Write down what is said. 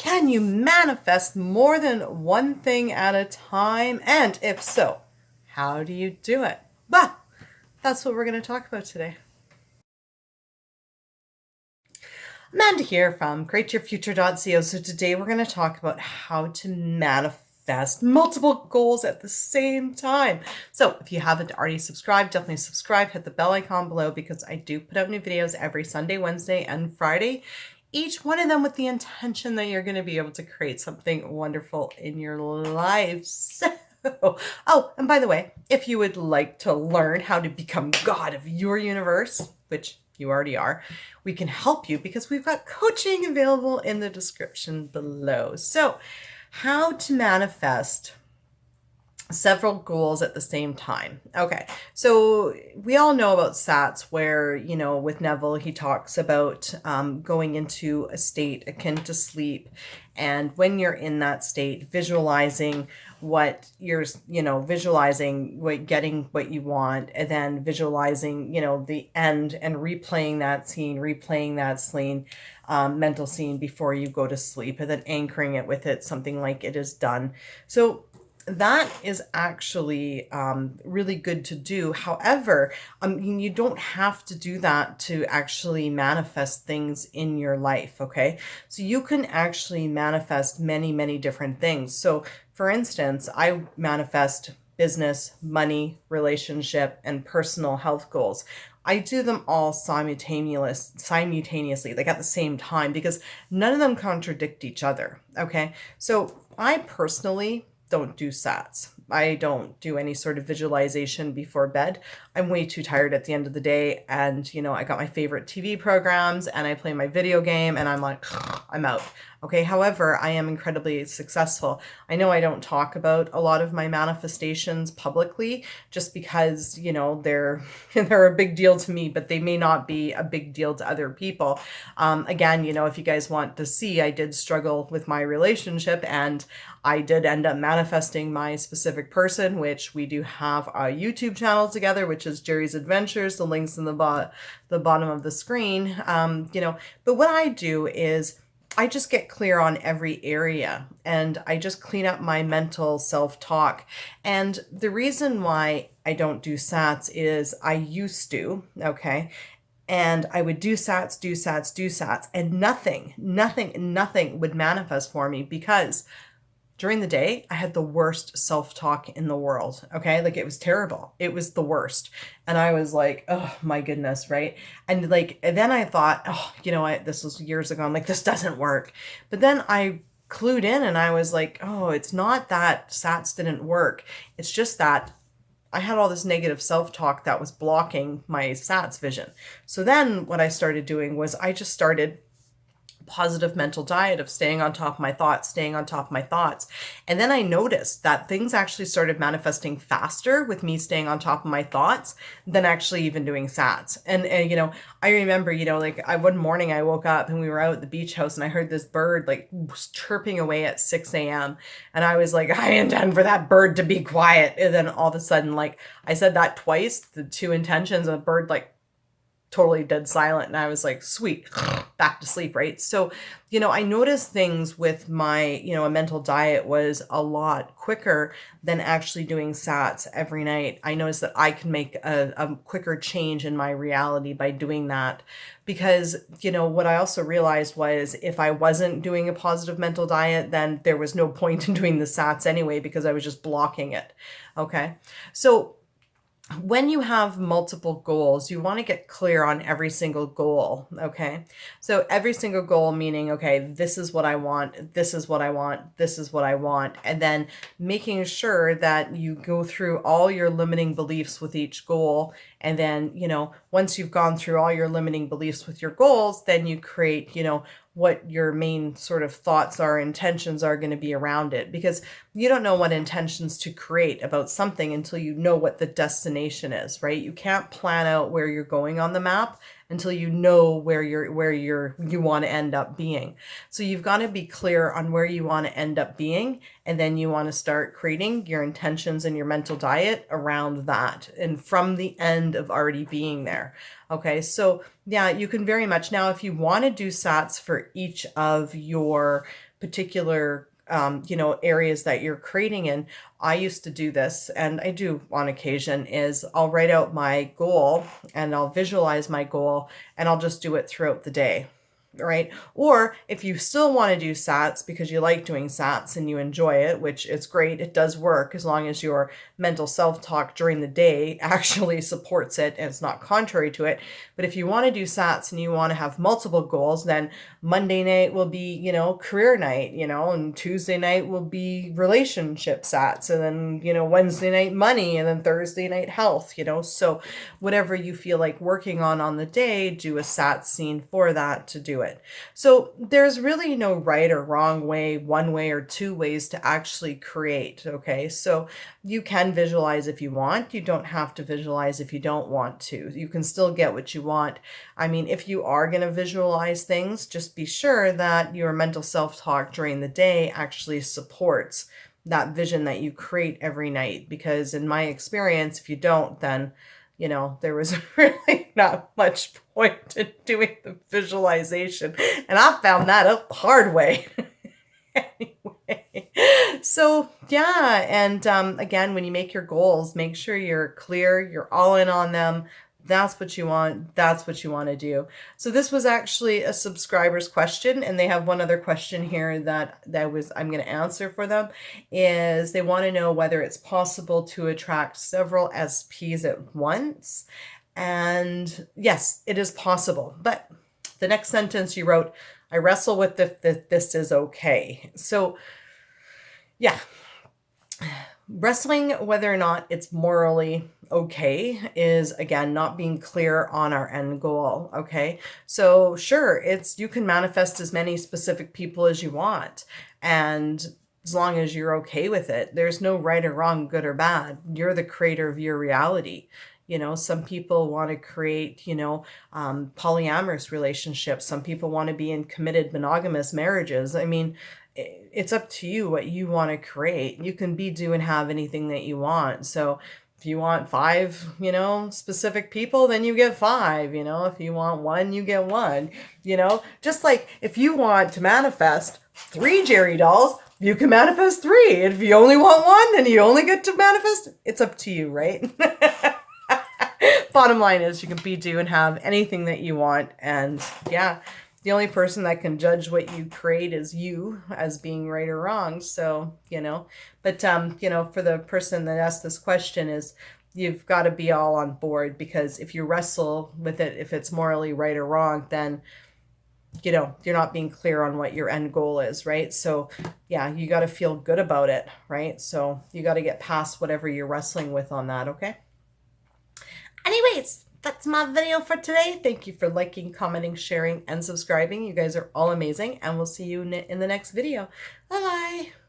Can you manifest more than one thing at a time? And if so, how do you do it? Well, that's what we're going to talk about today. Amanda here from createyourfuture.co. So today we're going to talk about how to manifest multiple goals at the same time. So if you haven't already subscribed, definitely subscribe, hit the bell icon below, because I do put out new videos every Sunday, Wednesday, and Friday. Each one of them with the intention that you're going to be able to create something wonderful in your life. So, oh, and by the way, if you would like to learn how to become God of your universe, which you already are, we can help you because we've got coaching available in the description below. So, how to manifest several goals at the same time. Okay, so we all know about SATs where, you know, with Neville, he talks about going into a state akin to sleep. And when you're in that state, visualizing what you're, visualizing getting what you want, and then visualizing, the end and replaying that scene, mental scene before you go to sleep, and then anchoring it with it, something like it is done. So that is actually really good to do. However, you don't have to do that to actually manifest things in your life, okay? So you can actually manifest many, many different things. So for instance, I manifest business, money, relationship, and personal health goals. I do them all simultaneously, like at the same time, because none of them contradict each other, okay? So I personally don't do SATs. I don't do any sort of visualization before bed. I'm way too tired at the end of the day. And, I got my favorite TV programs and I play my video game and I'm like, I'm out. Okay. However, I am incredibly successful. I know I don't talk about a lot of my manifestations publicly just because, they're a big deal to me, but they may not be a big deal to other people. Again, if you guys want to see, I did struggle with my relationship and I did end up manifesting my specific person, which we do have a YouTube channel together, which is Jerry's Adventures. The link's in the bottom of the screen. But what I do is I just get clear on every area and I just clean up my mental self-talk. And the reason why I don't do SATs is I used to, okay? And I would do SATs, and nothing would manifest for me because during the day, I had the worst self-talk in the world, okay? Like, it was terrible. It was the worst. And I was like, oh my goodness, right? And then I thought, oh, this was years ago. I'm like, this doesn't work. But then I clued in and I was like, oh, it's not that SATs didn't work. It's just that I had all this negative self-talk that was blocking my SATs vision. So then what I started doing was I just started positive mental diet of staying on top of my thoughts. And then I noticed that things actually started manifesting faster with me staying on top of my thoughts than actually even doing SATs. And I remember, one morning I woke up and we were out at the beach house and I heard this bird chirping away at 6 a.m. And I was like, I intend for that bird to be quiet. And then all of a sudden, I said that twice, the two intentions, a bird totally dead silent. And I was like, sweet, back to sleep, right? So, I noticed things with my, a mental diet was a lot quicker than actually doing SATs every night. I noticed that I can make a quicker change in my reality by doing that. Because, what I also realized was if I wasn't doing a positive mental diet, then there was no point in doing the SATs anyway, because I was just blocking it. Okay. So when you have multiple goals, you want to get clear on every single goal, okay? So every single goal meaning, okay, this is what I want, this is what I want, this is what I want, and then making sure that you go through all your limiting beliefs with each goal, and then, once you've gone through all your limiting beliefs with your goals, then you create, what your main sort of thoughts are, intentions are going to be around it, because you don't know what intentions to create about something until you know what the destination is, right? You can't plan out where you're going on the map until you know where you want to end up being. So you've got to be clear on where you want to end up being, and then you want to start creating your intentions and your mental diet around that, and from the end of already being there. Okay, so yeah, you can very much now, if you want to do SATs for each of your particular areas that you're creating in. I used to do this, and I do on occasion, is I'll write out my goal and I'll visualize my goal and I'll just do it throughout the day. Right? Or if you still want to do SATs because you like doing SATs and you enjoy it, which is great, it does work as long as your mental self-talk during the day actually supports it and it's not contrary to it. But if you want to do SATs and you want to have multiple goals, then Monday night will be, career night, and Tuesday night will be relationship SATs, and then, Wednesday night money, and then Thursday night health, so whatever you feel like working on the day, do a SAT scene for that to do it. So there's really no right or wrong way, one way or two ways to actually create. Okay. So you can visualize if you want. You don't have to visualize if you don't want to. You can still get what you want. I mean, if you are going to visualize things, just be sure that your mental self-talk during the day actually supports that vision that you create every night. Because in my experience, if you don't, then there was really not much point in doing the visualization. And I found that out the hard way. Anyway, so yeah. And again, when you make your goals, make sure you're clear, you're all in on them. That's what you want. That's what you want to do. So this was actually a subscriber's question, and they have one other question here that I'm going to answer for them. Is they want to know whether it's possible to attract several SPs at once. And yes, it is possible. But the next sentence you wrote, I wrestle with this is okay. So yeah. Wrestling whether or not it's morally okay is, again, not being clear on our end goal. Okay. So sure, you can manifest as many specific people as you want. And as long as you're okay with it, there's no right or wrong, good or bad. You're the creator of your reality. Some people want to create, polyamorous relationships. Some people want to be in committed monogamous marriages. I mean, it's up to you what you want to create. You can do and have anything that you want. So if you want 5, specific people, then you get 5, if you want 1, you get 1, just like if you want to manifest 3 Jerry dolls, you can manifest 3. And if you only want 1, then you only get to manifest. It's up to you, right? Bottom line is you can do and have anything that you want. And yeah, the only person that can judge what you create is you as being right or wrong. So, but, for the person that asked this question is you've got to be all on board, because if you wrestle with it, if it's morally right or wrong, then, you're not being clear on what your end goal is, right? So yeah, you got to feel good about it, right? So you got to get past whatever you're wrestling with on that. Okay. Anyways, that's my video for today. Thank you for liking, commenting, sharing, and subscribing. You guys are all amazing, and we'll see you in the next video. Bye-bye.